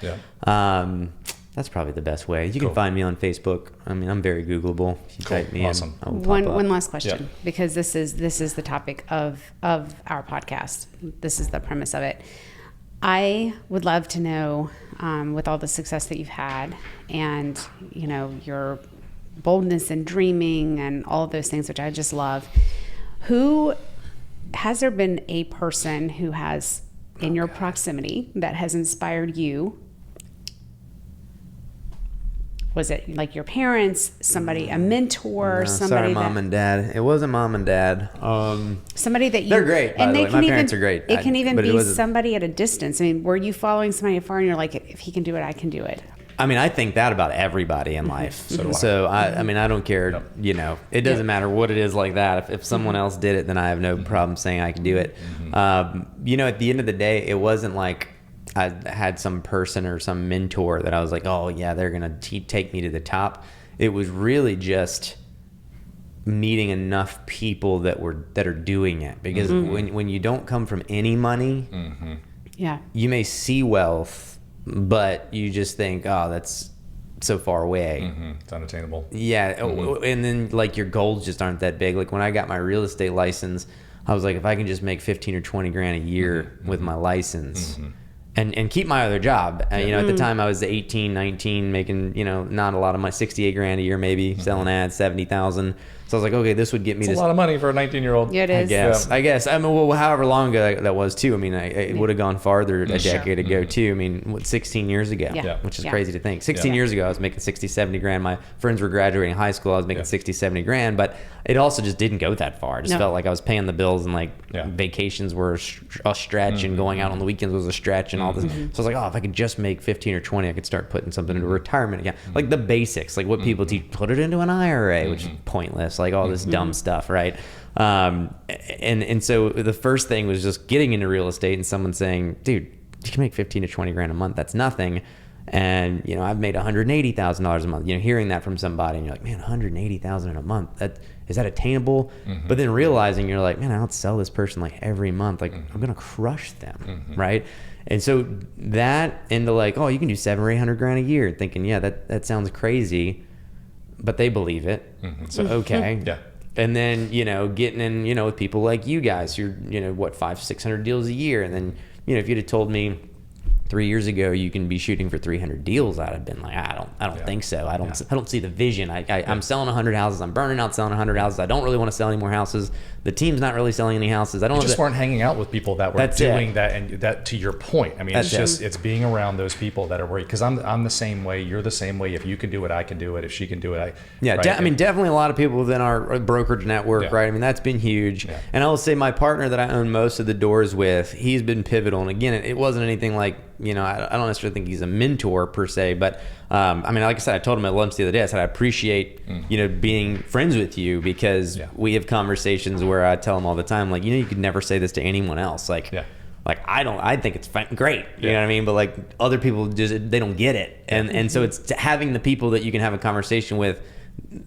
That's probably the best way. You can find me on Facebook. I mean, I'm very Googleable. If you type me in, I'll pop up. One last question, because this is the topic of our podcast. This is the premise of it. I would love to know, with all the success that you've had, and your boldness and dreaming and all of those things, which I just love. Has there been a person who has in your proximity that has inspired you? Was it like your parents, somebody, a mentor, somebody? Sorry, mom and dad. It wasn't mom and dad. Somebody that they're great. By the way, my parents are great. It can even be somebody at a distance. I mean, were you following somebody afar and you're like, if he can do it, I can do it? I mean, I think that about everybody in life. So I mean, I don't care. It doesn't matter what it is like that. If someone else did it, then I have no problem saying I can do it. At the end of the day, it wasn't like I had some person or some mentor that I was like, oh yeah, they're going to take me to the top. It was really just meeting enough people that are doing it, because when you don't come from any money, you may see wealth, but you just think, oh, that's so far away. It's unattainable. Yeah. And then like your goals just aren't that big. Like when I got my real estate license, I was like, if I can just make 15 or 20 grand a year with my license, and keep my other job. At the time I was 18, 19, making, not a lot of money, 68 grand a year maybe, selling ads, 70,000. So I was like, okay, this would get me It's to a lot of money for a 19-year-old. Yeah, it is. I guess. I mean, well, however long ago that was too. I mean, it would have gone farther a decade ago too. I mean, 16 years ago, which is crazy to think. 16 years ago, I was making 60, 70 grand. My friends were graduating high school. I was making 60, 70 grand, but it also just didn't go that far. I just felt like I was paying the bills, and like vacations were a stretch, and going out on the weekends was a stretch, and all this. So I was like, oh, if I could just make 15 or 20, I could start putting something into retirement again. Like the basics, like what people teach, put it into an IRA, which is pointless, like all this dumb stuff, right? And so the first thing was just getting into real estate and someone saying, dude, you can make 15 to 20 grand a month. That's nothing. And, you know, I've made $180,000 a month, you know, hearing that from somebody, and you're like, man, $180,000 in a month, is that attainable? But then realizing you're like, man, I don't sell this person like every month. Like I'm going to crush them. Right. And so that into like, oh, you can do 700 or 800 grand a year, thinking, yeah, that sounds crazy, but they believe it. So, okay. And then, you know, getting in, you know, with people like you guys, you're, you know, what, 500-600 deals a year. And then, you know, if you'd have told me 3 years ago you can be shooting for 300 deals, I'd have been like, I don't think so. I don't see the vision. I'm selling 100 houses. I'm burning out selling 100 houses. I don't really want to sell any more houses. The team's not really selling any houses. I don't. You just weren't hanging out with people that were doing that, and that, to your point. I mean, it's being around those people that are worried. Because I'm the same way. You're the same way. If you can do it, I can do it. If she can do it, right? I mean, definitely a lot of people within our brokerage network, right? I mean, that's been huge. And I will say, my partner that I own most of the doors with, he's been pivotal. And again, it wasn't anything like, you know, I don't necessarily think he's a mentor per se, but I mean, like I said, I told him at lunch the other day, I said, I appreciate, you know, being friends with you, because we have conversations where I tell him all the time, like, you know, you could never say this to anyone else. Like I think it's great, you know what I mean? But like other people they don't get it. And so it's having the people that you can have a conversation with,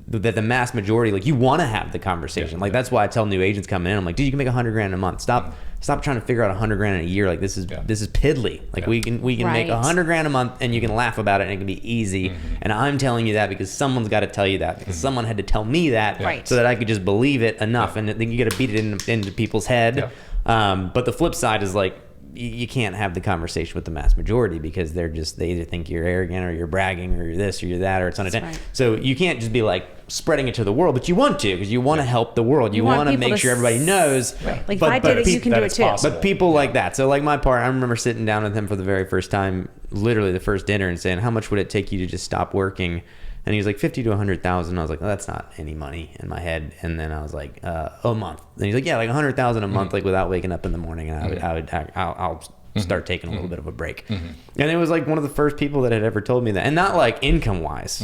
that the mass majority, like, you want to have the conversation. Like that's why I tell new agents coming in, I'm like, dude, you can make 100 grand a month. Stop trying to figure out 100 grand in a year. Like this is piddly. Like we can make 100 grand a month, and you can laugh about it, and it can be easy. And I'm telling you that because someone's got to tell you that, because someone had to tell me that, so that I could just believe it enough. And then you got to beat it into people's head. But the flip side is like, you can't have the conversation with the mass majority, because they either think you're arrogant, or you're bragging, or you're this or you're that, or it's unattainable. So you can't just be like spreading it to the world, but you want to, because you want to help the world. You want to make sure everybody knows. Like, if I did it, you can do it too. But people like that. So like my partner, I remember sitting down with him for the very first time, literally the first dinner, and saying, how much would it take you to just stop working? And he was like, 50 to 100,000. I was like, oh, that's not any money in my head. And then I was like, a month. And he's like, yeah, like 100,000 a month, like without waking up in the morning. And I'll start taking a little bit of a break. And it was like one of the first people that had ever told me that. And not like income wise,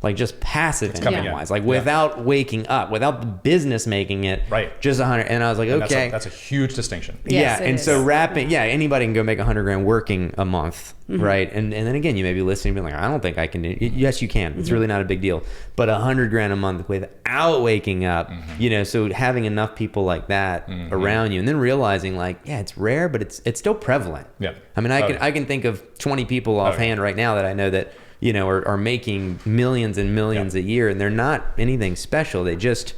like just passive income wise, like without waking up, without the business making it, just 100. And I was like, okay, that's a huge distinction. Yes, and so anybody can go make 100 grand working a month, right? And then again, you may be listening and being like, I don't think I can do it. Yes, you can. It's really not a big deal. But 100 grand a month without waking up, you know, so having enough people like that around you, and then realizing like, yeah, it's rare, but it's still prevalent. I mean, I can think of 20 people offhand right now that I know that, you know, are making millions and millions a year, and they're not anything special. They just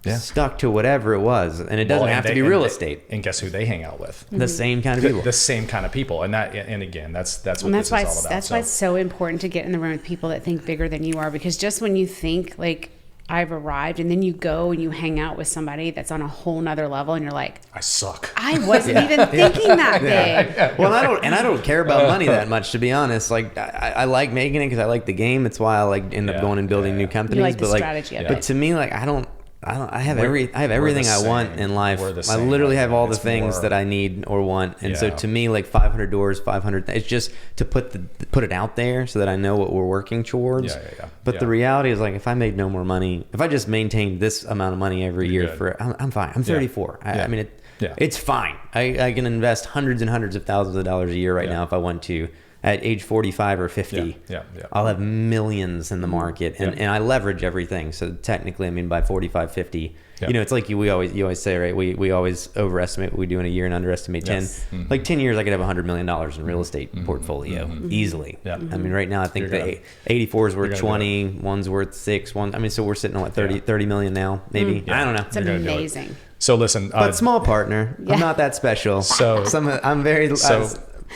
stuck to whatever it was, and it doesn't have to be real estate. And guess who they hang out with? The same kind of people. The same kind of people, and again, that's what this is all about. That's why it's so important to get in the room with people that think bigger than you are, because just when you think like, I've arrived, and then you go and you hang out with somebody that's on a whole nother level, and you're like, I suck. I wasn't even thinking that big. Well, I don't care about money that much, to be honest. Like I like making it because I like the game. It's why I like end up going and building new companies. You like the strategy of it. But to me, like I have everything I want in life. I literally have all the things that I need or want. And so to me, like 500 doors, 500, it's just to put it out there so that I know what we're working towards. But the reality is, like, if I made no more money, if I just maintained this amount of money every year, I'm fine. I'm 34. I mean, it's fine. I can invest hundreds and hundreds of thousands of dollars a year right now if I want to. At age 45 or 50, I'll have millions in the market, and I leverage everything. So technically, I mean, by 45, 50, you know, it's like you always say, right? We always overestimate what we do in a year and underestimate 10. Like 10 years, I could have $100 million in real estate portfolio easily. I mean, right now, I think the 84's worth 20, one's worth 6. I mean, so we're sitting on what, 30 million now, maybe? I don't know. It's amazing. So listen, but small partner. I'm not that special. I'm very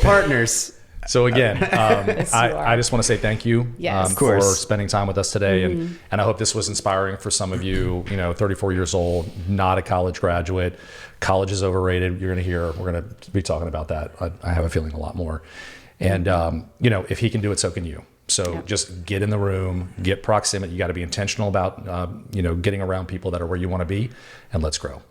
partners. So again, Yes, you are. I just want to say thank you Yes. Of for course. spending time with us today. And I hope this was inspiring for some of you, 34 years old, not a college graduate. College is overrated. We're going to be talking about that. I have a feeling a lot more. And, if he can do it, so can you. So just get in the room, get proximity. You got to be intentional about, getting around people that are where you want to be, and let's grow.